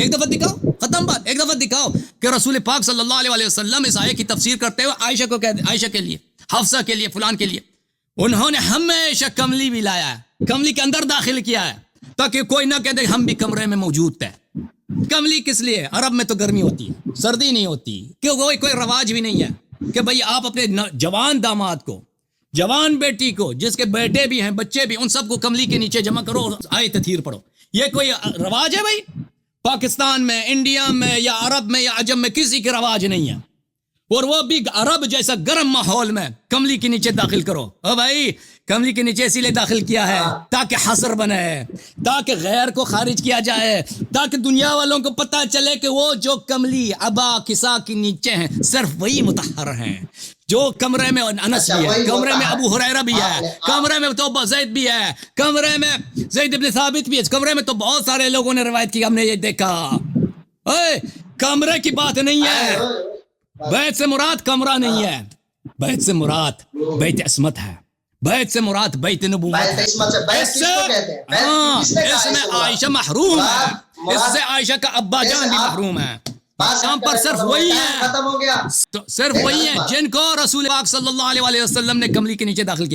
ایک دفعہ دکھاؤ، ختم بات، ایک دفعہ دکھاؤ کہ رسول پاک صلی اللہ علیہ وسلم اس آیت کی تفسیر کرتے ہوئے عائشہ کو کہتے، عائشہ کے لیے، حفصہ کے لیے، فلان کے لیے انہوں نے ہمیشہ کملی بھی لایا ہے، کملی کے اندر داخل کیا ہے تاکہ کوئی نہ کہہ دے ہم بھی کمرے میں موجود تھے۔ کملی کس لیے؟ عرب میں تو گرمی ہوتی ہے، سردی نہیں ہوتی، کیوں کوئی رواج بھی نہیں ہے کہ بھئی آپ اپنے جوان داماد کو، جوان بیٹی کو، جس کے بیٹے بھی ہیں بچے بھی، ان سب کو کملی کے نیچے جمع کرو اور آیت تطہیر پڑھو۔ یہ کوئی رواج ہے بھائی؟ پاکستان میں، انڈیا میں یا عرب میں یا عجم میں کسی کے رواج نہیں ہے، اور وہ بھی عرب جیسا گرم ماحول میں کملی کے نیچے داخل کرو۔ او بھائی کملی کے نیچے اسی لیے داخل کیا ہے تاکہ حصر بنے، تاکہ غیر کو خارج کیا جائے، تاکہ دنیا والوں کو پتہ چلے کہ وہ جو کملی ابا کسا کے نیچے ہیں صرف وہی مطہر ہیں، جو کمرے میں انس بھی ہے، کمرے میں ابو ہریرہ بھی ہے، کمرے میں تو زید بھی ہے، کمرے میں زید بن ثابت بھی ہے، کمرے میں تو بہت سارے لوگوں نے روایت کی، ہم نے یہ دیکھا۔ اوے کمرے کی بات نہیں ہے، بیت سے مراد کمرہ نہیں ہے، بیت سے مراد بیت عصمت ہے، بیت سے مراد بیت نبوت ہے، اس میں عائشہ محروم ہے، اس سے عائشہ کا ابا جان بھی محروم ہے۔ یہاں پر صرف وہی ہیں، صرف وہی ہیں جن کو رسول پاک صلی اللہ علیہ وسلم نے کملی کے نیچے داخل کیا۔